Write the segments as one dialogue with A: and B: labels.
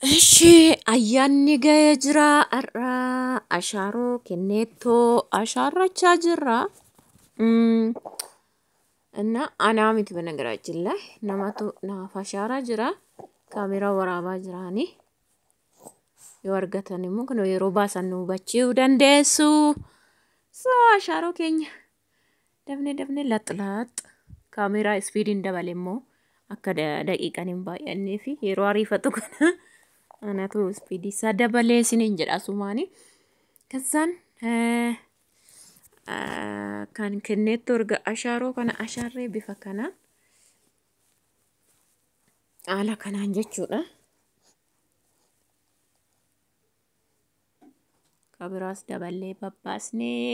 A: Ishee ayyaanni ga'ee jira har'a ashaaroo kenneettoo ashaarrachaa jirra. እና አናሚት በነገራችን ላይ ናማቱ ናፋሻራ ጅራ ካሜራ ወራባ ጅራኒ የወርገተን ሙ ከኖ የሮባ ሰኑ በቺው ደንደሱ ሶ አሻሮ ኬኛ ደብኔ ለጥላጥ ካሜራ ስፒድ እንደበለሞ አከ ደቂቃን ባያኔ ፊ የሮ አሪፈቱ ከነ አናቱ ስፒድ ሰደበለ ሲኒን ጀዳ ሱማኒ ከዛን kan kenneettu erga ashaaroo kana ashaarree bifa kanaan haala kanaan jechuudha. Kabiraas daballee babbaasnee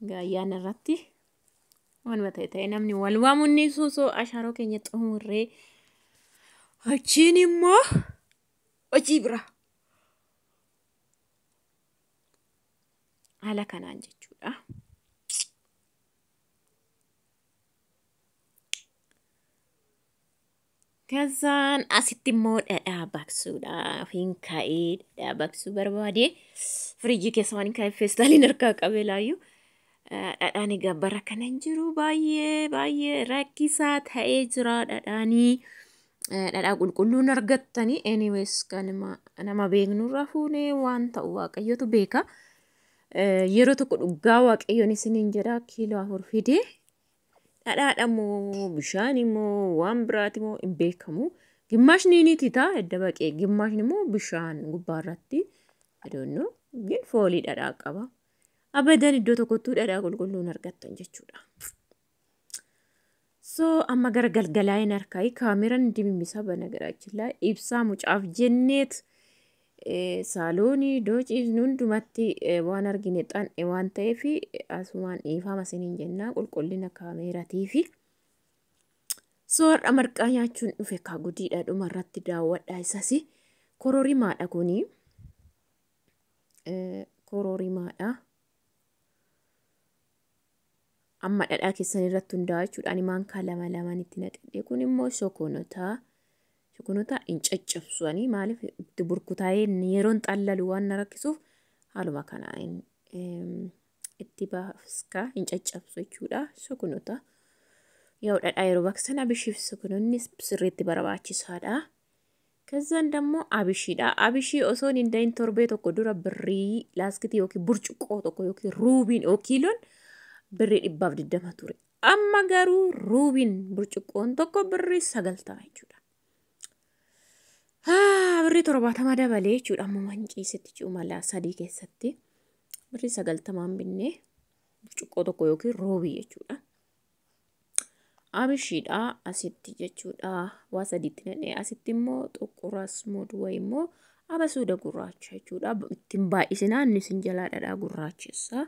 A: gaayyaan irratti waan ta'e namni wal waamunni suusoo ashaaroo keenya xumurree achiin immoo hojii bira haala kanaan jechuudha. Kazaan asitti immoo dhadhaa baqsuudha. Ofiin ka'ee dhadhaa baqsuu barbaade firiijii keessa waan ka'eef feestaaliin harkaa qabee laayyuu dhadhaan egaa bara kanan jiru baay'ee rakkisaa ta'ee jira dhadhaanii. Dhadhaa qulqulluun argattanii anyways kan nama beeknu irraa fuunee waan ta'u waaqayyotu beeka. Yeroo tokko dhugaa waaqayyoon isiniin jedha kiiloo 4 fidee dhadhaadha moo bishaan immoo waan biraati moo hin beekamu. Gimmaashni ni titaa edda baqee gimmaashni immoo bishaan gubbaarratti I don't know gin foolii dhadhaa qaba. Abadan iddoo tokkottuu dhadhaa qulqulluun argattan jechuudha. So amma gara galgalaa'in harkaa kaameraan dimimmisaa banagaraachuu laa ibsaa mucaaf jenneet saaloonii doociis hundumatti waan argine xan waan ta'eef asumaan dhiifama isiniin jennaa qulqullina kaameraatii fi so har'a marqaa nyaachuun dhufe kaa gudiidha dhumarratti daawwadhaa isas kororimaadha kuni kororimaadha. Amma dhadhaa keessan irratti hundaa'aa jechuudha. Ani maankaa lama itti naqadhee kun immoo shokonota hin caccabsuani maaliif itti burkutaa'ee yeroon xallalu waan na rakkisuuf haaluma kanaan itti baaska hin caccabsu jechuudha. Shokonota yaa'u dhadhaa yeroo baqsan abishiif shokononni sirriitti barbaachisaadha. Kazaan dammoo abishiidha. Abishii osoon hin dahin torbee tokko dura birrii laaskitii yookiin burcuqqoo tokko yookiin ruubiin yookiin loon birrii 120 ture. Amma garuu ruubiin burcuqqoon tokko birrii 90 jechuudha. Birrii 70 dabalee jechuudha. Amma manciisitti cuumala 3 keessatti birrii 90 binnee burcuqqoo tokko yookiin ruubii jechuudha. Abishiidha asitti jechuudha. Waa sadiitti nadhee asitti immoo xuquraas moodu immoo abasuuda gurraacha jechuudha. Ittiin baay'isinaan isin jalaa dhadhaa gurraachessa.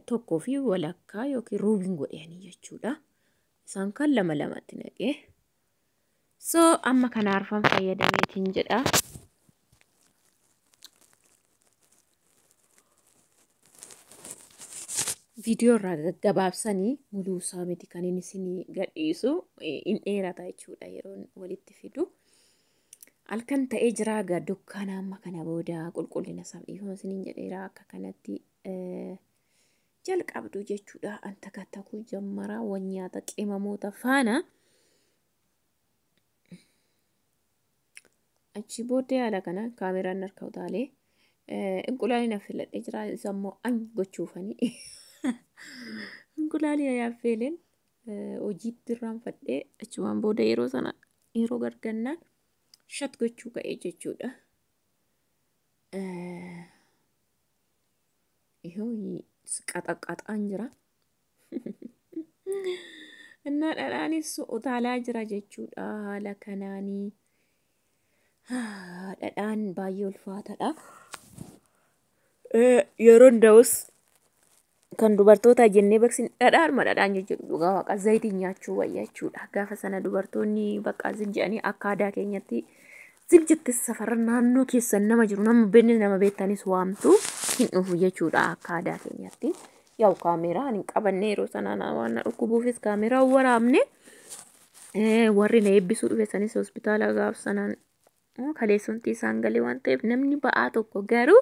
A: Tokkoo fi walakkaa yookiin ruubiin godhanii jechuudha. Isaan kan lamatti naqee. So amma kana arfan fayyadameetiin jedha. Viidiyoo irraa gaggabaabsanii muluu isaa miti kan inni isin gadhiisu hin dheerata jechuudha yeroon walitti fidu. Halkan ta'ee jira egaa dukkaana amma kana booda qulqullina isaa dhiifama isiniin jedheera akka kanatti jalqabdu jechuudha. Anta katakuu jammara wanyaata qimamoota faana achi booddee haala kana kaameraan harka utaalee inqulaaliin affilladhee jira isammoo an gochuufanii inqulaalii ayaaffeeleen hojiitti irraanfadhee achumaan booda yeroo gargannaan shat gochuu ka'ee jechuudha. Qaxaqaxaan jira. Innaa dhadhaanis utaalaa jira jechuudha. Haala kanaanii dhadhaan baay'ee ulfaataadha. Yeroo hunda'us kan dubartoota jennee baqsin dhadhaan jechuudha. Dhugaa waaqa zayitiin nyaachuu wayya jechuudha. Gaafa sana dubartoonni bakka zinja'anii akka aadaa keenyatti zinjatti safara naannoo keessan nama jiru nama beektanis waamtu hin dhufu jechuudha akka aadaa keenyatti. yaa'u kaameraan hin qabanne yeroo sanaan waan dhukkubuufis kaameraa waraabne warri na eebbisuu dhufe sanis hospitaala gaaf sanaan kaleessumti isaan galee waan ta'eef namni ba'aa tokko garuu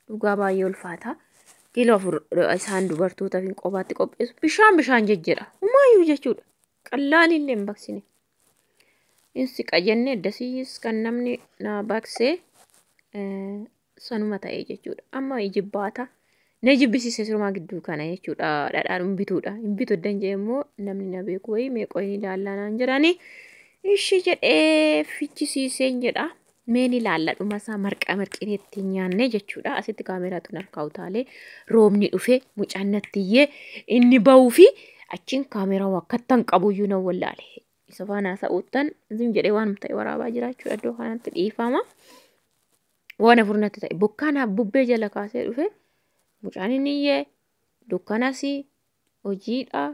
A: dhugaa baay'ee ulfaata. Kiiloo 4 isaan dubartootaaf hin qobaatti qopheessu bishaan jejjedha. Humaayyuu jechuudha. Qallaan illee hin baqsine. Insi qajannee dasiis kan namni na baqsee sanuma ta'ee jechuudha. Amma ijibbaata. Na jibbisiise sirumaa gidduu kana jechuudha. Dhadhaan hin bituudha. Hin bitu eddan jee immoo namni na beeku wayii meeqoonni ilaallanaan jiranii. Ishii jedhee fichisiiseen jedha. Meen ilaalla dhumasaa marqaa marqineetti nyaanne jechuudha. Asitti kaameraatu harkaa utaalee roobni dhufe mucaan nattiyyee inni ba'uu fi achiin kaameraa wakkattan qabuyyuu na wallaale. Isa faana sa'uuttan zim jedhee waan ta'e waraabaa jira jechuudha. Iddoo kanatti dhiifama. Waan afurnatti ta'e bokkaana bubbee jala kaasee dhufe mucaan inniyyee dukkanas hojiidha.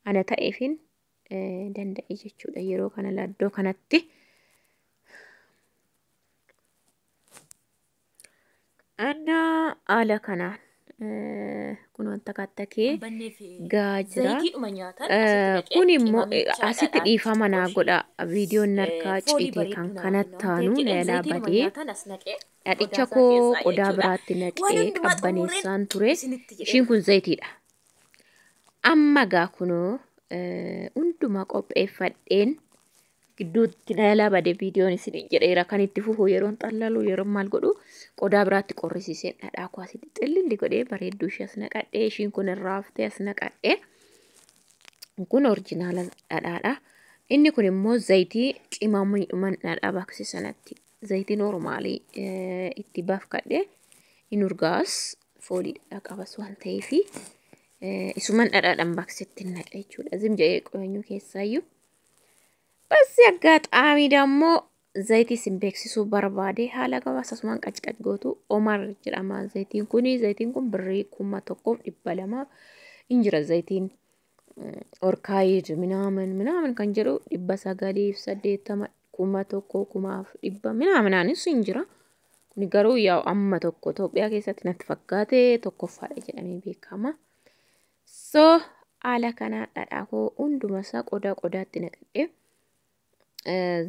A: Ana ta'eefin danda'e jechuudha yeroo kana laddoo kanatti. Anna haala kanaan kun wanta kattakee gaajira. Kun immoo asitti dhiifama naa godha viidiyoon harkaa ciite kan kanattaanu leelaa badee dhadhicha koo qodaa biraatti naqee qabbaneessaan ture. Ishiin kun zayitiidha. Amma gaa kunoo hundumaa qopheeffadheen gidduutti leelaa badee viidiyoon isin jedheera kan itti fufu yeroon xallalu yeroo maal godhu qodaa biraatti qorrisiiseen dhadhaa koo asitti xillilli godhee bareedduu ishee as naqadhee ishiin kun irraa haftee as naqadhee kun orjinaala dhadhaadha. Inni kun immoo zayitii cimamuudhuman dhadhaa baqsi sanatti zayitii noormaalii itti baafkadhee in urgaas foolii dhadhaa qabas waan ta'eefi isuman dhadhaadhaan baqsitti naqe jechuudha. Zim jedhee qoyanyuu keessaayyuu. Basi aggaxaamii dammoo zayitii sin beeksisuu barbaade haala gabaasa asumaan qaccaqac gootu Omar jedhama. Zayitiin kun birrii 1,200 hin jira. Zayitiin orkaayid minaaman kan jedhu 980 1,100 minaamanaanis hin jira. Kun garuu yaa amma tokko Itoophiyaa keessatti natti fakkaate tokkoffaadha jedhamee beekama. So haala kanaa dhadhaa koo hundumasaa qodaatti naqadhee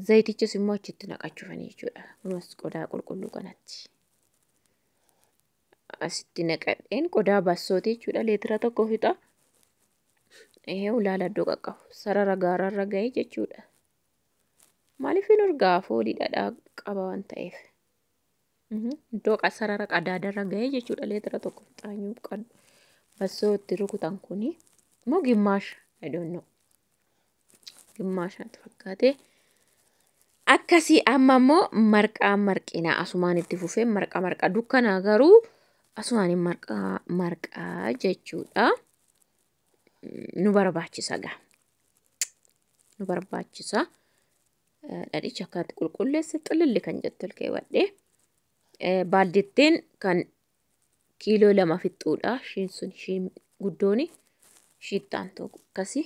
A: zayitichis immoo achitti naqachuufanii jechuudha. Kunis qodaa qulqulluu kanatti. Asitti naqadheen qodaa baasootii jechuudha. Leetira tokko fixa. Ulaala iddoo qaqqabu. Sarara gaararra ga'ee jechuudha. Maaliif hin urgaa foolii dhadhaa qaba waan ta'eef. Iddoo sarara qadaadarra ga'ee jechuudha. Leetira tokko fixaanyuu qadu. Baasootti rukutan kuni. Immoo gimmaasha. I don't know. Gimmaasha natti fakkaate. Akkasii amma immoo marqaa marqinaa asumaan itti fufee marqaa dukkanaa garuu asumaan marqaa jechuudha. Nu barbaachisa gaa. Nu barbaachisa. Dhadhicha akkaatti qulqulleesse xililli kan jettu keewwadhee. Baaldittiin kan kiiloo 2 fixuudha. Shiin guddooni. Shiittaan tokko akkasii.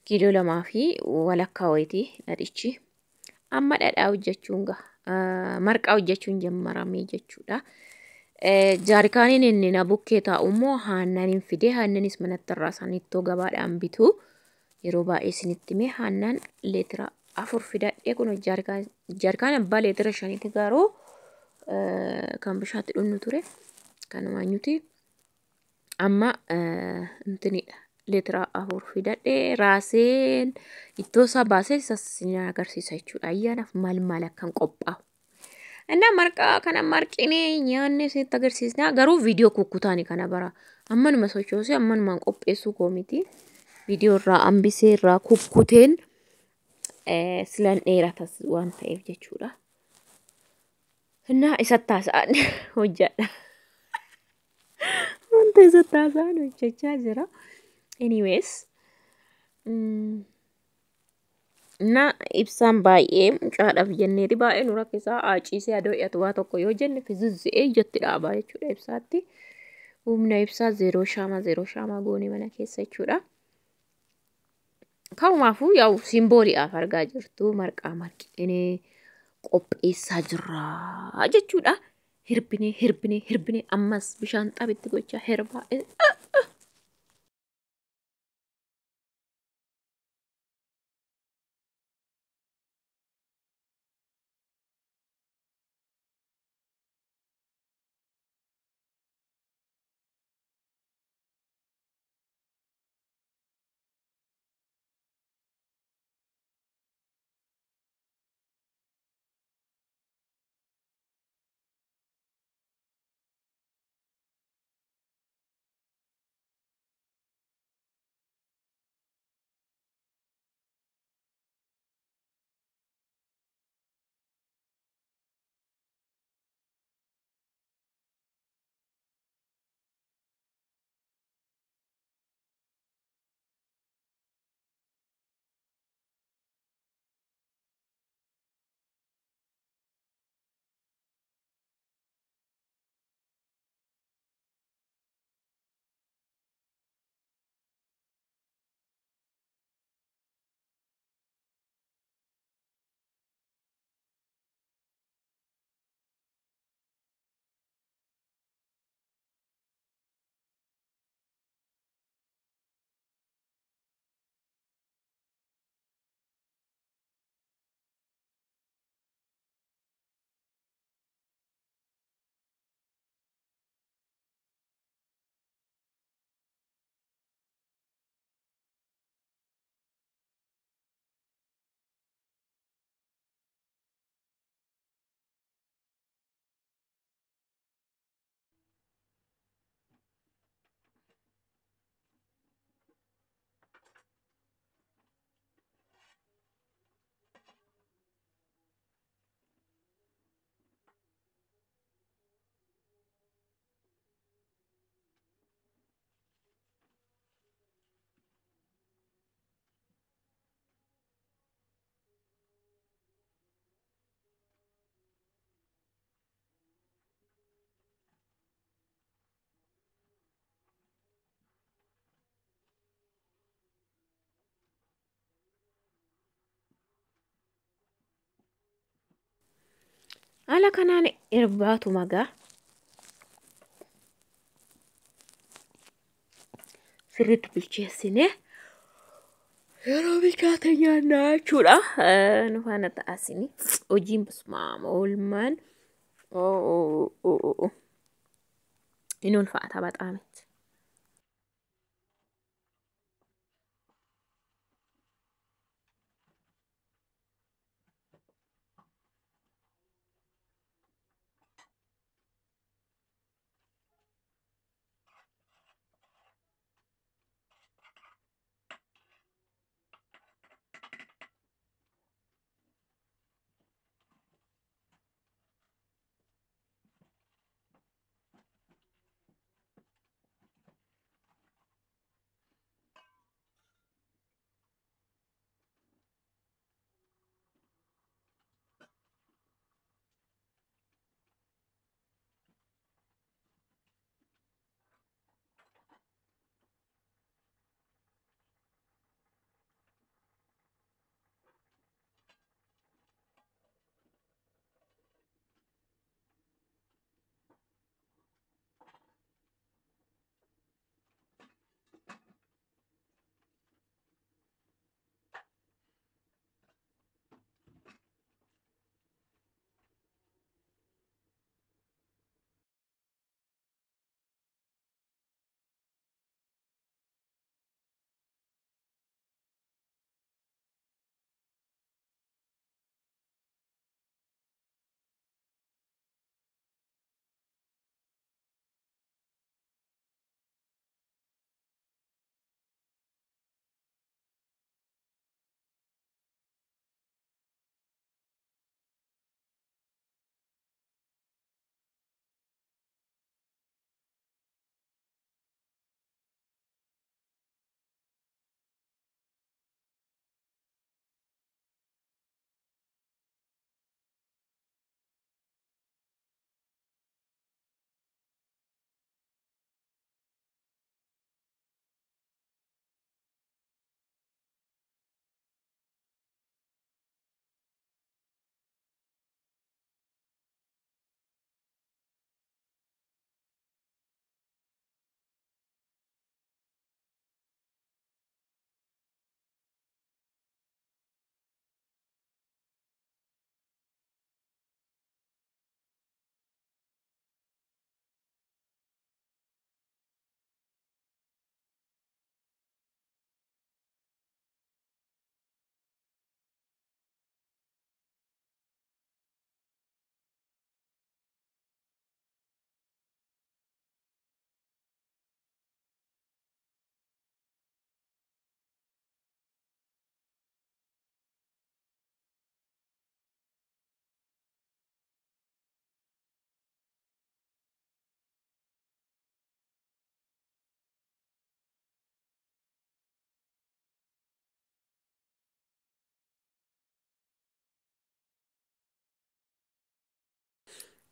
A: Kiiloo 2 fi walakkaa wayitii dhadhichi. Amma dhadhaa hojjechuun marqaa hojjechuun jammaramee jechuudha. Jaarkaaniin inni na bukkee taa'u immoo haannaan hin fidee haannanis manatti irraa isaaniittoo gabaadhaan bitu. Yeroo baay'ee isinitti mee haannaan leetira 4 fidadhee kun jaarkaan abbaa leetira 5 garuu kan bishaatti dhunnu ture. Kanumaan nuti amma intinidha. Leetira 4 fidadhee raaseen ittoo isaa baasee isin agarsiisa jechuudha. Ayyaanaaf maal akkan qophaa'u. Innaa marqaa kana marqinee nyaanne isinitti agarsiisna. Garuu viidiyoo kukkutaani kana bara. Ammanuma sochoosee ammanumaan qopheessuu koo miti. Viidiyoo irraa hambisee irraa kukkuteen silan dheeratas waan ta'eef jechuudha. Innaa isatti haasa'an hojjedha. Wanta isatti haasa'an hojjechaa jira. Anyways, na ibsaan baay'ee mucaadhaaf jenneeti baay'ee nu rakkisaa aaciisee adoo hidhatu waa tokko yoo jenne fizizzee ijatti dhaabaa jechuudha ibsaatti. Humna ibsaa 0 shaamaa goonee mana keessa jechuudha. Ka'umaafuu yaa'u simbooliidhaaf argaa jirtu marqaa marqinee qopheessaa jirra jechuudha. hirbine ammas bishaan xabitti gochaa herbaa. Ala kanaan irbaatu magaa sirriitti bilcheessine yeroo bilchaate nyaannaa jechuudha. Nu faana ta'asini hojiin bismaama oolmaan inni ulfaata baxaametti.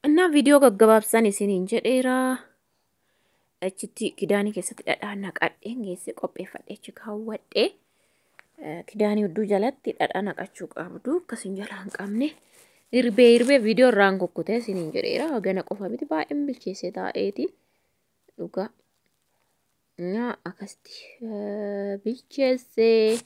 A: Innaa viidiyoo gaggabaabsan isiniin jedheera. Achitti kidaanii keessatti dhadhaa naqadheen geesse qopheeffadhee achi kaawwadhee kidaanii hedduu jalatti dhadhaa naqachuu qabdu akkasiin jala hin qabne. Hirbee viidiyoo irraan kukkutee isiniin jedheera. Gana qofa miti baay'een bilcheessee taa'eeti dhugaa. Akkasitti bilcheessee.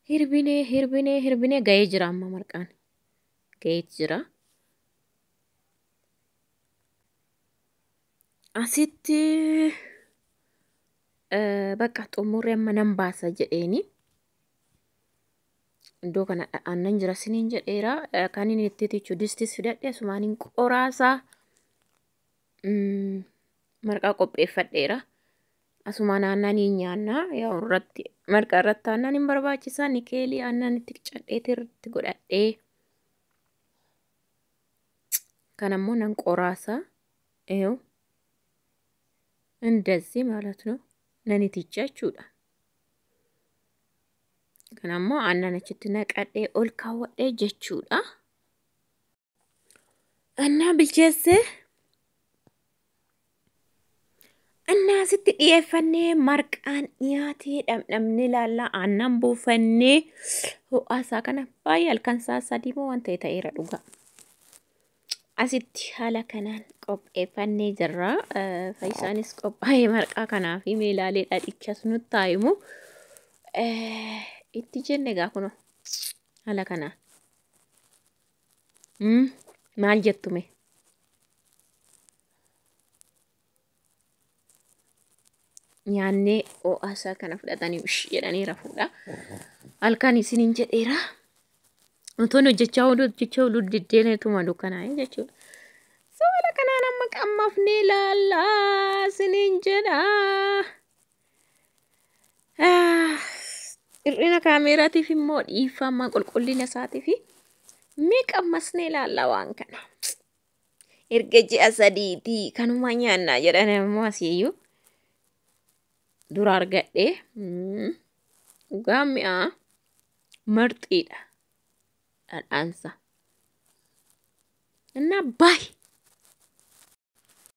A: Hirbinee ga'ee jira amma marqaan. Ga'eet jira. Asitti bakka xumurri amma nan baasa jedheeni. Iddoo kana aannan jira isiniin jedheera. Kan inni itti tichu distis fidadhe asumaaniin qoraasaa marqaa qopheeffadheera. Asumaan aannanii nyaannaa yaa irratti marqaa irratti aannan hin barbaachisaa nikeelii aannan itti cadheetii irratti godhadhee kan ammoo nan qoraasaa እንደዚህ ማለት ነው ነኒቲቻ ቹዳ kan ammoo aannan achitti naqadhee ol kaawwadhee jechuudha. Annaa bilcheessee annaa asitti dhiyeeffannee marqaan dhiyaatee dhamdhamne laallaa aannan buufannee ho'aasaa kana baay'ee halkan saa sadii moo waan ta'e ta'eera dhugaa. Asitti haala kanaan qopheeffannee jirra. Faayisaanis qophaa'ee marqaa kanaa fi meelaalee dhadhichas nutti taa'imu. Itti jenne egaa kunoo haala kanaan. Maal jettume? Nyaannee ho'aasaa kana fudhatanii jedhanii rafuudha. Halkan isiniin jedheera. Utuun hojjechaa oolu diddeenetuma dukkanaa'e jechuudha. Haala kanaan amma qammafnee laallaa isiniin jedha. Ah, hir'ina kaameeraatiif immoo dhiifama qulqullina isaatiif meeqa ammasnee ilaalla waan kana. Erga ji'a sadiitii kanuma nyaannaa jedhan immoo asiiyyuu dura argadhee dhugaa mi'aa marxiidha dhadhaansa. እና ባይ